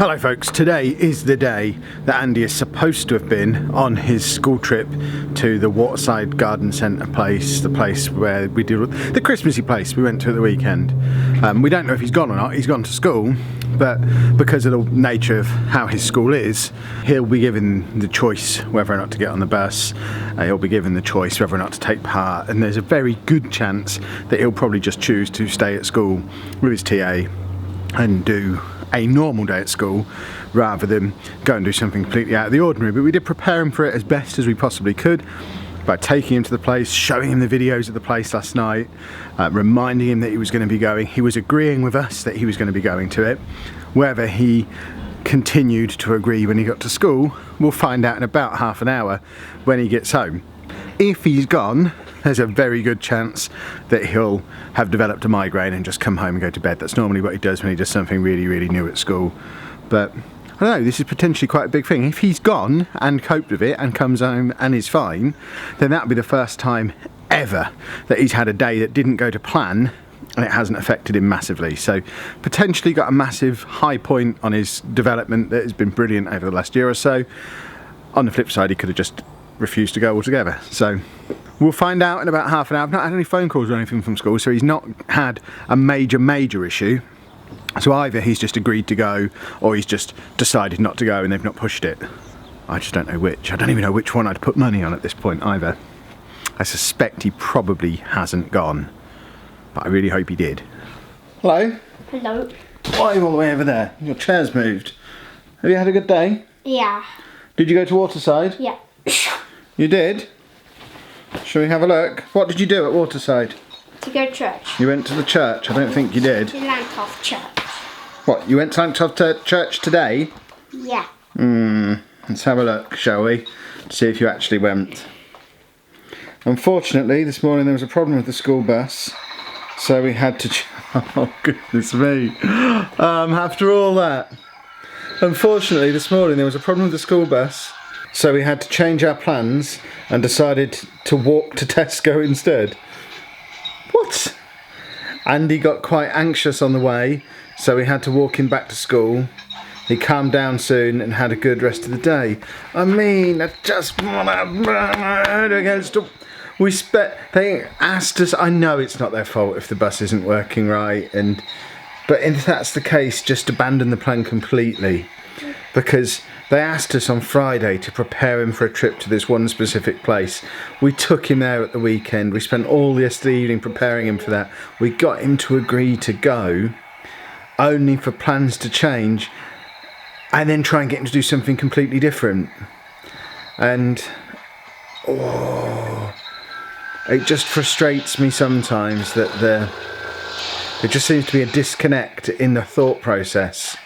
Hello folks, today is the day that Andy is supposed to have been on his school trip to the Waterside Garden Centre place, the place where we did the Christmassy place we went to at the weekend. We don't know if he's gone or not. He's gone to school, but because of the nature of how his school is, he'll be given the choice whether or not to get on the bus. He'll be given the choice whether or not to take part, and there's a very good chance that he'll probably just choose to stay at school with his TA and do a normal day at school rather than go and do something completely out of the ordinary. But we did prepare him for it as best as we possibly could by taking him to the place, showing him the videos of the place last night, reminding him that he was going to be going. He was agreeing with us that he was going to be going to it. Whether he continued to agree when he got to school, we'll find out in about half an hour when he gets home. If he's gone, there's a very good chance that he'll have developed a migraine and just come home and go to bed. That's normally what he does when he does something really, really new at school. But I don't know, this is potentially quite a big thing. If he's gone and coped with it and comes home and is fine, then that'll be the first time ever that he's had a day that didn't go to plan and it hasn't affected him massively. So potentially got a massive high point on his development that has been brilliant over the last year or so. On the flip side, he could have just refused to go altogether. So we'll find out in about half an hour. I've not had any phone calls or anything from school, so he's not had a major issue. So either he's just agreed to go or he's just decided not to go and they've not pushed it. I just don't know which. I don't even know which one I'd put money on at this point either. I suspect he probably hasn't gone, but I really hope he did. Hello? Hello. Why are you all the way over there? Your chair's moved. Have you had a good day? Yeah. Did you go to Waterside? Yeah. You did? Shall we have a look? What did you do at Waterside? To go to church. You went to the church? I don't think you did. To Langtoft Church. What, you went to Langtoft Church today? Yeah. Let's have a look, shall we? See if you actually went. Unfortunately, this morning there was a problem with the school bus, so we had to... Oh, goodness me. After all that. Unfortunately, this morning there was a problem with the school bus, so we had to change our plans and decided to walk to Tesco instead. What? Andy got quite anxious on the way, so we had to walk him back to school. He calmed down soon and had a good rest of the day. I mean, I just want to burn my head against a... They asked us... I know it's not their fault if the bus isn't working right, but if that's the case, just abandon the plan completely. Because they asked us on Friday to prepare him for a trip to this one specific place. We took him there at the weekend. We spent all yesterday evening preparing him for that. We got him to agree to go, only for plans to change, and then try and get him to do something completely different. And, it just frustrates me sometimes that there just seems to be a disconnect in the thought process.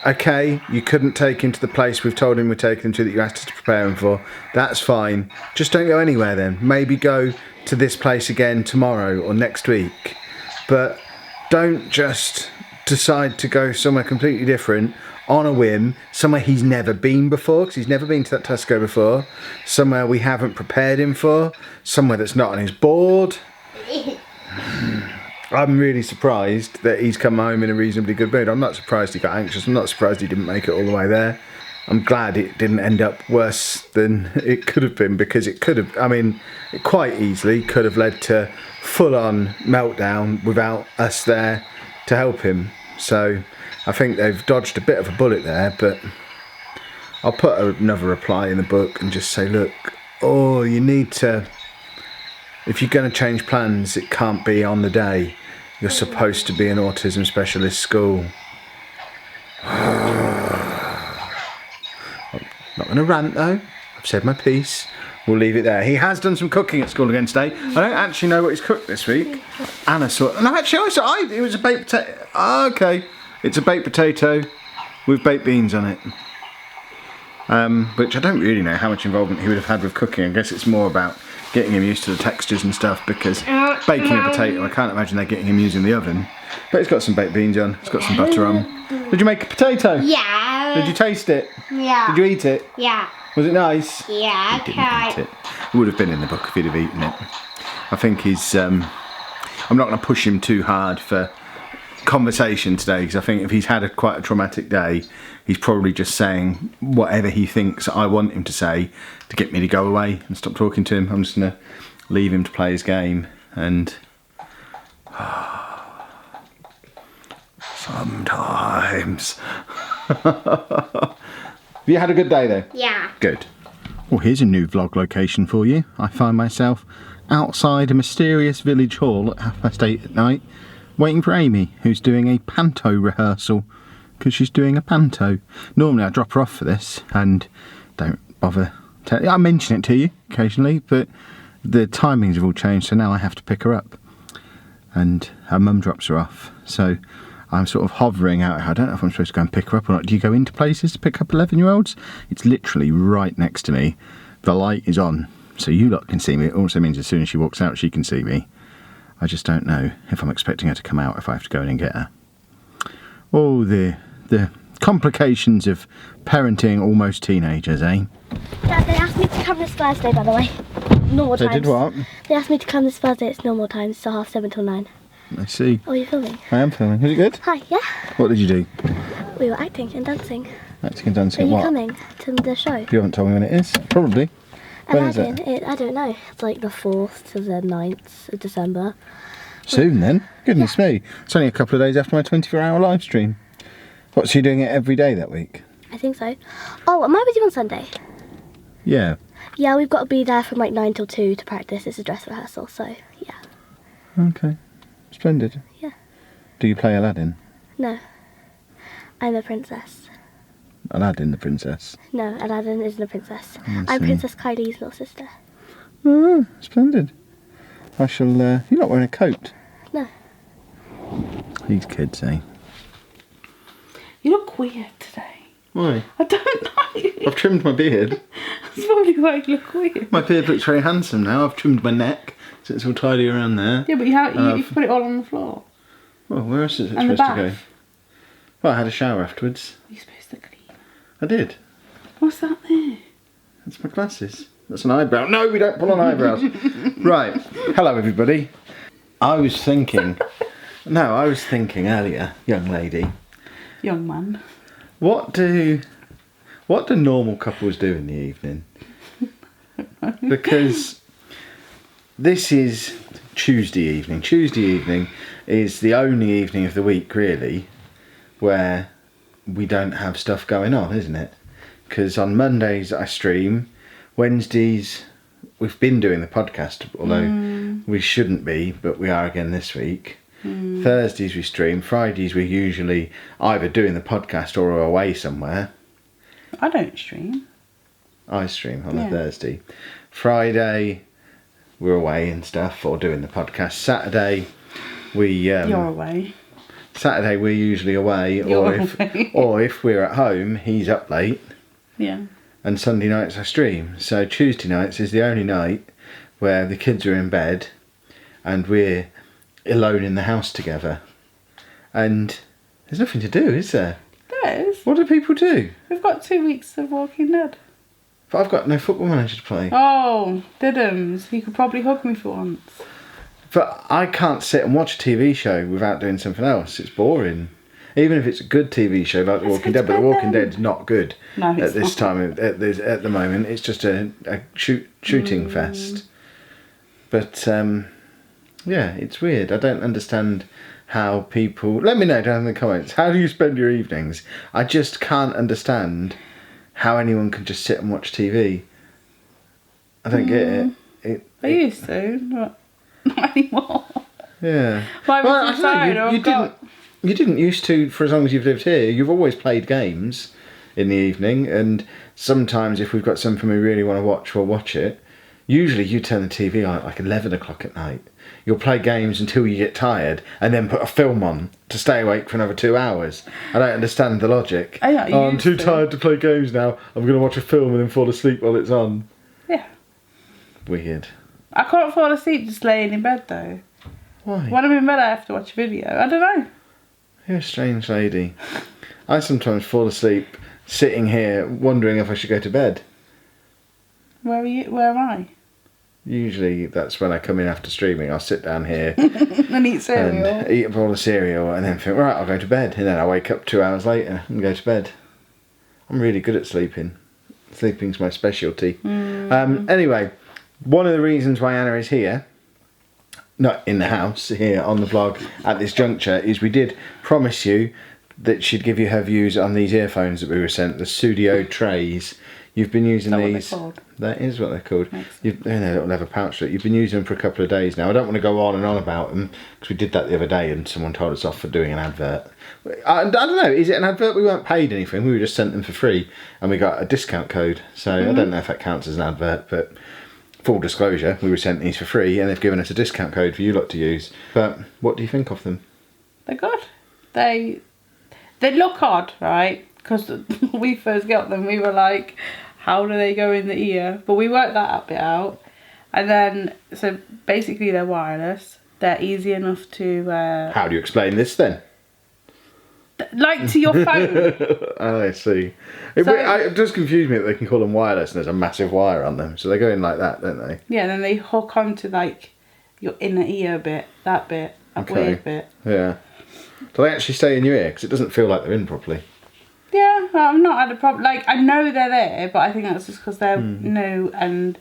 Okay, you couldn't take him to the place we've told him we're taking him to that you asked us to prepare him for. That's fine. Just don't go anywhere then. Maybe go to this place again tomorrow or next week. But don't just decide to go somewhere completely different on a whim, somewhere he's never been before, because he's never been to that Tesco before, somewhere we haven't prepared him for, somewhere that's not on his board. I'm really surprised that he's come home in a reasonably good mood. I'm not surprised he got anxious. I'm not surprised he didn't make it all the way there. I'm glad it didn't end up worse than it could have been, because it could have, I mean, it quite easily could have led to full-on meltdown without us there to help him. So I think they've dodged a bit of a bullet there, but I'll put another reply in the book and just say, look, you need to... If you're going to change plans, it can't be on the day you're supposed to be an autism specialist school. I'm not going to rant though. I've said my piece. We'll leave it there. He has done some cooking at school again today. I don't actually know what he's cooked this week. Anna saw... No, actually, it was a baked potato. Okay. It's a baked potato with baked beans on it. Which I don't really know how much involvement he would have had with cooking. I guess it's more about getting him used to the textures and stuff, because baking a potato, I can't imagine they're getting him using the oven. But it's got some baked beans on, it's got some butter on. Did you make a potato? Yeah. Did you taste it? Yeah. Did you eat it? Yeah. Was it nice? Yeah, He didn't eat it. It would have been in the book if he'd have eaten it. I think he's... I'm not going to push him too hard for conversation today, because I think if he's had quite a traumatic day, he's probably just saying whatever he thinks I want him to say to get me to go away and stop talking to him. I'm just going to leave him to play his game and... Sometimes. Have you had a good day though? Yeah. Good. Well, here's a new vlog location for you. I find myself outside a mysterious village hall at 8:30 at night, waiting for Amy, who's doing a panto rehearsal, because she's doing a panto. Normally I drop her off for this and don't bother. I mention it to you occasionally, but the timings have all changed, so now I have to pick her up. And her mum drops her off, so I'm sort of hovering out. I don't know if I'm supposed to go and pick her up or not. Do you go into places to pick up 11-year-olds? It's literally right next to me. The light is on, so you lot can see me. It also means as soon as she walks out, she can see me. I just don't know if I'm expecting her to come out, if I have to go in and get her. Oh, the complications of parenting almost teenagers, eh? Dad, they asked me to come this Thursday, by the way. Normal times. They did what? They asked me to come this Thursday. It's normal times, so 7:30 till 9. I see. Oh, you're filming? I am filming. Was it good? Hi, yeah. What did you do? We were acting and dancing. Acting and dancing Are at you what? coming to the show? You haven't told me when it is. Probably. When is it? I don't know. It's like the 4th to the 9th of December. Soon then. Goodness me. It's only a couple of days after my 24-hour live stream. What, so you're doing it every day that week? I think so. Oh, am I with you on Sunday? Yeah. Yeah, we've got to be there from like 9 till 2 to practice. It's a dress rehearsal, so yeah. Okay. Splendid. Yeah. Do you play Aladdin? No. I'm a princess. Aladdin the princess. No, Aladdin isn't a princess. I I'm see. Princess Kylie's little sister. Oh, splendid. I shall... you're not wearing a coat. No. These kids, eh? You look weird today. Why? I don't know. I've trimmed my beard. That's probably why you look weird. My beard looks very handsome now. I've trimmed my neck, so it's all tidy around there. Yeah, but you put it all on the floor. Well, where else is it And the supposed to go? bath. Well, I had a shower afterwards. You're supposed to clean. I did. What's that there? That's my glasses. That's an eyebrow. No, we don't pull on eyebrows. Right. Hello, everybody. I was thinking earlier, young lady, Young man. what do normal couples do in the evening? Because this is Tuesday evening. Tuesday evening is the only evening of the week, really, where we don't have stuff going on, isn't it? Because on Mondays I stream, Wednesdays we've been doing the podcast, although we shouldn't be, but we are again this week. Thursdays we stream, Fridays we're usually either doing the podcast or we're away somewhere. I don't stream. I stream on a Yeah. Thursday. Friday we're away and stuff or doing the podcast. Saturday You're away. Saturday we're usually away, You're away. or if we're at home, he's up late. Yeah. And Sunday nights I stream. So Tuesday nights is the only night where the kids are in bed and we're alone in the house together. And there's nothing to do, is there? There is. What do people do? We've got 2 weeks of Walking Dead. But I've got no football manager to play. Oh, Diddums. You could probably hug me for once. But I can't sit and watch a TV show without doing something else. It's boring. Even if it's a good TV show like The Let's Walking go Dead, to but The bed Walking then. Dead's not good No, at it's this not. time. At the moment, it's just a shooting fest. But yeah, it's weird. I don't understand how people. Let me know down in the comments. How do you spend your evenings? I just can't understand how anyone can just sit and watch TV. I don't get it. I used to, but not anymore. Yeah. Well, Well, I I'm don't know, tired. you didn't used to, for as long as you've lived here. You've always played games in the evening, and sometimes if we've got something we really want to watch, we'll watch it. Usually you turn the TV on at like 11 o'clock at night. You'll play games until you get tired and then put a film on to stay awake for another 2 hours. I don't understand the logic. I'm too tired to play games now. I'm going to watch a film and then fall asleep while it's on. Yeah. Weird. I can't fall asleep just laying in bed though. Why? When I'm in bed I have to watch a video. I don't know. You're a strange lady. I sometimes fall asleep sitting here wondering if I should go to bed. Where are you? Where am I? Usually that's when I come in after streaming. I'll sit down here And eat cereal. and eat a bowl of cereal and then think, right, I'll go to bed. And then I wake up 2 hours later and go to bed. I'm really good at sleeping. Sleeping's my specialty. Anyway, one of the reasons why Anna is here, not in the house, here on the vlog at this juncture, is we did promise you that she'd give you her views on these earphones that we were sent, the Studio Trays. You've been using these. What they're called? That is what they're called. Nice. You've, they're in a little leather pouch. You've been using them for a couple of days now. I don't want to go on and on about them because we did that the other day and someone told us off for doing an advert. I don't know. Is it an advert? We weren't paid anything. We were just sent them for free and we got a discount code. So I don't know if that counts as an advert, but full disclosure, we were sent these for free and they've given us a discount code for you lot to use. But what do you think of them? They're good. They look odd, right? Because when we first got them, we were like, how do they go in the ear? But we worked that bit out. And then, so basically they're wireless. They're easy enough to... How do you explain this then? like to your phone. Oh, I see. So- It does confuse me that they can call them wireless and there's a massive wire on them. So they go in like that, don't they? Yeah, then they hook onto like your inner ear bit, that Okay. weird bit. Yeah. Do they actually stay in your ear? Because it doesn't feel like they're in properly. Yeah, I've not had a problem. Like, I know they're there, but I think that's just because they're new and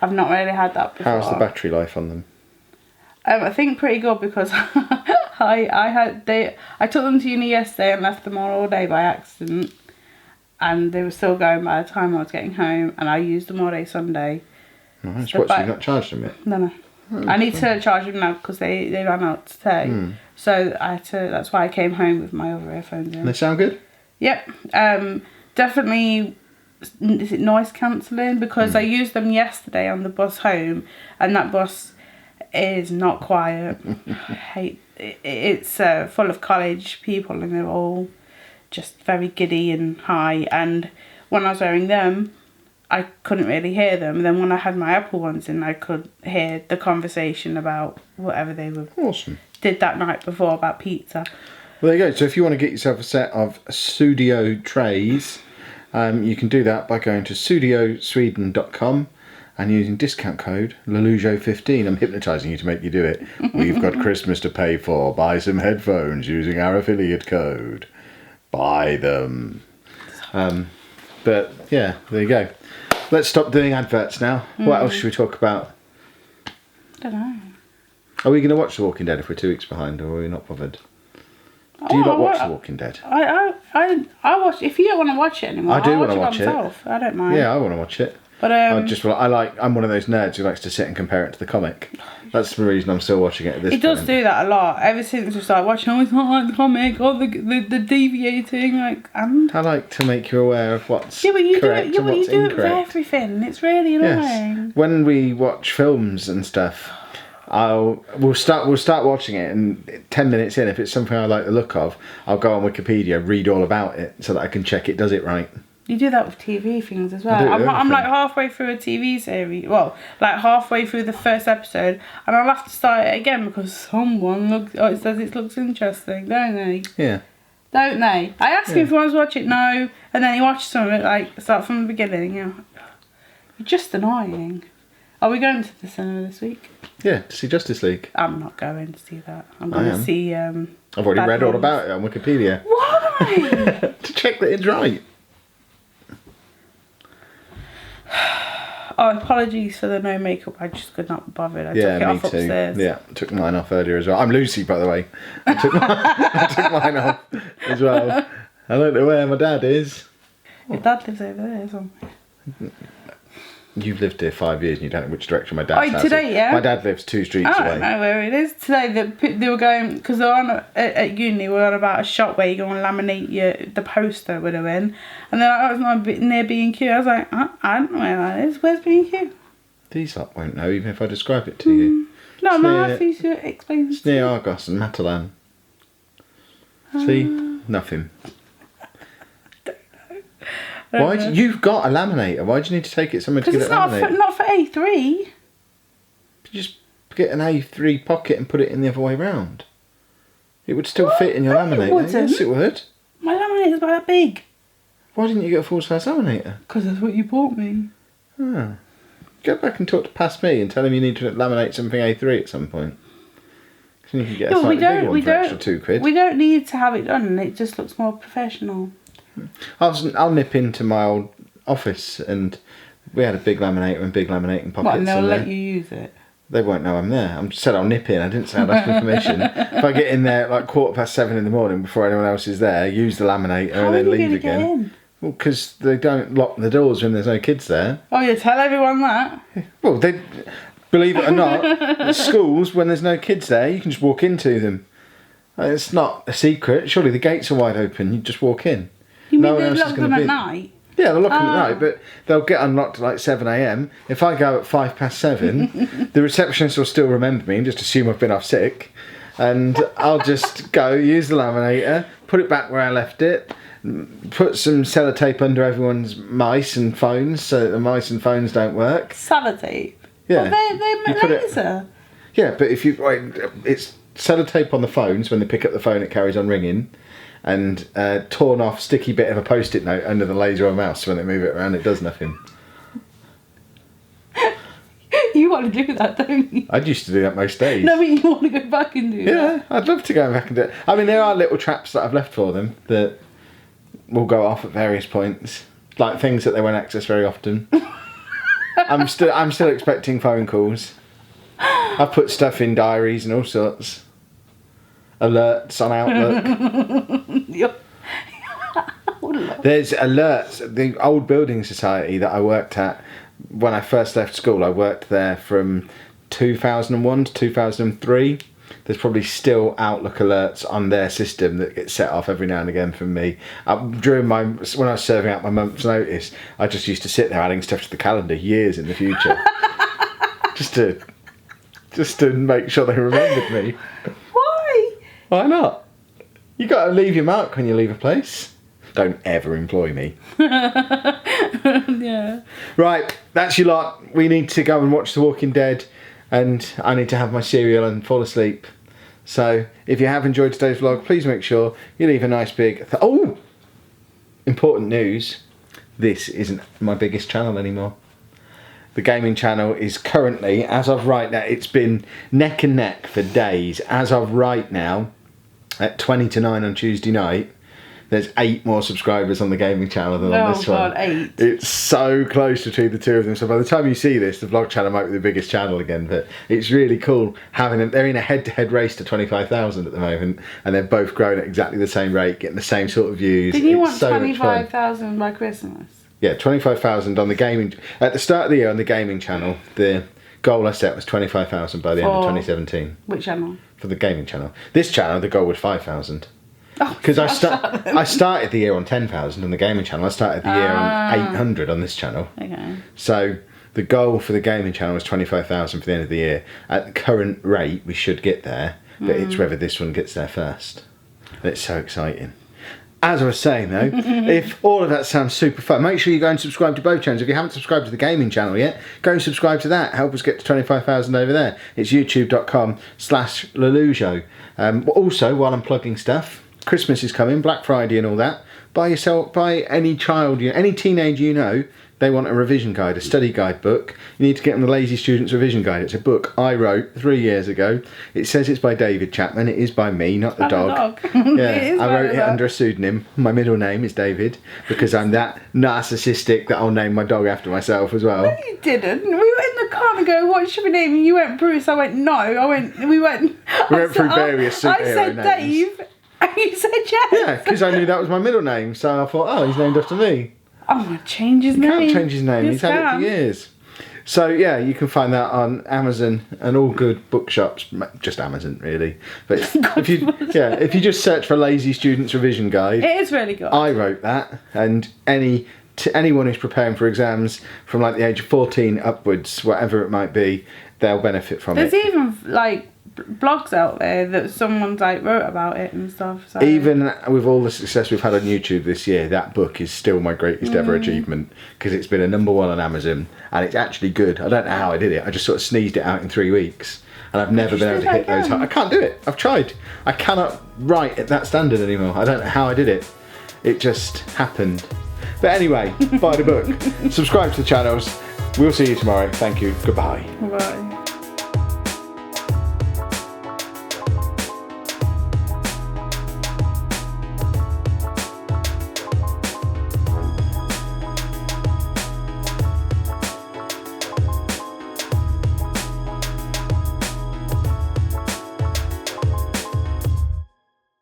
I've not really had that before. How's the battery life on them? I think pretty good because I took them to uni yesterday and left them all day by accident, and they were still going by the time I was getting home, and I used them all day Sunday. Nice. So What, so but- you've not charged them yet? No. I need to charge them now because they ran out today. So I had to. That's why I came home with my other earphones in. And they sound good? Yep. Definitely. Is it noise cancelling? Because I used them yesterday on the bus home, and that bus is not quiet. I hate it. It's full of college people, and they're all just very giddy and high. And when I was wearing them, I couldn't really hear them. And then when I had my Apple ones in, I could hear the conversation about whatever they were Awesome. did that night before about pizza. Well, there you go. So if you want to get yourself a set of Studio Trays, you can do that by going to studiosweden.com and using discount code Lollujo15. I'm hypnotising you to make you do it. We've got Christmas to pay for. Buy some headphones using our affiliate code. Buy them. But yeah, there you go. Let's stop doing adverts now. What else should we talk about? I don't know. Are we going to watch The Walking Dead if we're 2 weeks behind, or are we not bothered? Do you not watch The Walking Dead? I watch. If you don't want to watch it anymore, I do I'll wanna watch watch it it. myself. I don't mind. Yeah, I want to watch it. But I'm one of those nerds who likes to sit and compare it to the comic. That's the reason I'm still watching it at this it point. does do that a lot. Ever since we started watching, oh, it's not like the comic, or the deviating, like, and I like to make you aware of what's yeah, but you correct do it. Yeah, and but you what's do it with incorrect. everything. It's really annoying. Yes. When we watch films and stuff, we'll start watching it, and 10 minutes in, if it's something I like the look of, I'll go on Wikipedia, read all about it, so that I can check it does it right. You do that with TV things as well. I do it with I'm like everything. halfway through a TV series. Well, like halfway through the first episode, and I'll have to start it again because someone it says it looks interesting, don't they? Yeah. Don't they? I ask you if you want to watch it, no, and then you watch some of it, like start from the beginning. You're just annoying. Are we going to the cinema this week? Yeah, to see Justice League. I'm not going to see that. I'm I going to am. see. I've already read all about it on Wikipedia. Why? To check that it's right. Oh, apologies for the no makeup. I just could not be bothered. I took it Me off too. upstairs. Yeah, took mine off earlier as well. I'm Lucy, by the way. I took mine off as well. I don't know where my dad is. Your dad lives over there, isn't he? You've lived here 5 years and you don't know which direction my dad's house today, is. yeah? My dad lives 2 streets I don't away. know where it is. Today they were going, because they're on at uni, we're on about a shop where you go and laminate the poster we're doing. And they're like, oh, it's not near B&Q. I was like, I don't know where that is. Where's B&Q? These lot won't know even if I describe it to you. No, It's I'm near- asking you to explain. It's near Argos and Matalan. See? Nothing. You've got a laminator. Why do you need to take it somewhere to Because get it's it laminated? not for A3. You just get an A3 pocket and put it in the other way round. It would still fit in your No, it laminator. wouldn't. Yes, it would. My laminator's about that big. Why didn't you get a full-size laminator? Because that's what you bought me. Oh. Go back and talk to past me and tell him you need to laminate something A3 at some point. You can get a slightly bigger one for extra £2. We don't need to have it done, and it just looks more professional. I'll nip into my old office, and we had a big laminator and big laminating pockets. What, and they'll in there. let you use it? They won't know I'm there. I said I'll nip in. I didn't say I'd ask for permission. If I get in there at like 7:15 in the morning before anyone else is there, use the laminator and then leave again. Get in? Well, because they don't lock the doors when there's no kids there. Oh, yeah, tell everyone that. Well, they believe it or not, at schools when there's no kids there, you can just walk into them. It's not a secret. Surely the gates are wide open. You just walk in. You mean one they else is lock gonna them at be- night? Yeah, they'll lock them at night, but they'll get unlocked at like 7 a.m. If I go at 7:05, the receptionist will still remember me and just assume I've been off sick. And I'll just go, use the laminator, put it back where I left it, put some sellotape under everyone's mice and phones so that the mice and phones don't work. Sellotape? Yeah. Well, You they're put it- laser. Yeah, but if you it's sellotape on the phones. When they pick up the phone, it carries on ringing. And torn off sticky bit of a post-it note under the laser or mouse. When they move it around, it does nothing. You want to do that, don't you? I used to do that most days. No, but you want to go back and do that. Yeah, I'd love to go back and do it. I mean, there are little traps that I've left for them that will go off at various points, like things that they won't access very often. I'm still expecting phone calls. I've put stuff in diaries and all sorts. Alerts on Outlook. There's alerts. The old building society that I worked at when I first left school, I worked there from 2001 to 2003. There's probably still Outlook alerts on their system that get set off every now and again from me. When I was serving out my month's notice, I just used to sit there adding stuff to the calendar years in the future, just to make sure they remembered me. Why? Why not? You got to leave your mark when you leave a place. Don't ever employ me. Yeah. Right, that's your lot. We need to go and watch The Walking Dead, and I need to have my cereal and fall asleep. So, if you have enjoyed today's vlog, please make sure you leave a nice big... important news. This isn't my biggest channel anymore. The gaming channel is currently, as of right now, it's been neck and neck for days. As of right now, at 20 to 9 on Tuesday night, there's 8 more subscribers on the gaming channel than on this one. Oh God, 8. It's so close between the two of them. So by the time you see this, the vlog channel might be the biggest channel again. But it's really cool having them. They're in a head-to-head race to 25,000 at the moment, and they're both growing at exactly the same rate, getting the same sort of views. Did you It's want so much fun. 25,000 by Christmas? Yeah, 25,000 on the gaming. At the start of the year on the gaming channel, the goal I set was 25,000 by the end of 2017 Which channel? for the gaming channel. This channel, the goal was 5,000. Oh, Because I started the year on 10,000 on the gaming channel. I started the year on 800 on this channel. Okay. So the goal for the gaming channel was 25,000 for the end of the year. At the current rate, we should get there, but it's whether this one gets there first. And it's so exciting. As I was saying though, if all of that sounds super fun, make sure you go and subscribe to both channels. If you haven't subscribed to the gaming channel yet, go and subscribe to that. Help us get to 25,000 over there. It's youtube.com/Lollujo. Also, while I'm plugging stuff, Christmas is coming, Black Friday and all that. Buy any child, any teenager you know, they want a revision guide, a study guide book. You need to get them the Lazy Student's Revision Guide. It's a book I wrote 3 years ago. It says it's by David Chapman. It is by me, not the dog. Yeah, I wrote it under a pseudonym. My middle name is David because I'm that narcissistic that I'll name my dog after myself as well. No, you didn't. We were in the car and go, what should we name him? You went Bruce. I went, no. We went through various superhero I said names. Dave. And you said yes. Yeah, because I knew that was my middle name. So I thought, oh, he's named after me. I'm going to change his name. Can't change his name. Yes, He's had it for years. So yeah, you can find that on Amazon and all good bookshops. Just Amazon, really. But if you just search for Lazy Student's Revision Guide, It is really good. I wrote that, and anyone who's preparing for exams from like the age of 14 upwards, whatever it might be, they'll benefit from There's it. even like blogs out there that someone's like wrote about it and stuff. So. Even with all the success we've had on YouTube this year, that book is still my greatest ever achievement because it's been a #1 on Amazon and it's actually good. I don't know how I did it. I just sort of sneezed it out in 3 weeks and I've never been able to hit those high. I can't do it. I've tried. I cannot write at that standard anymore. I don't know how I did it. It just happened. But anyway, buy the book, subscribe to the channels, We'll see you tomorrow. Thank you. Goodbye. Bye.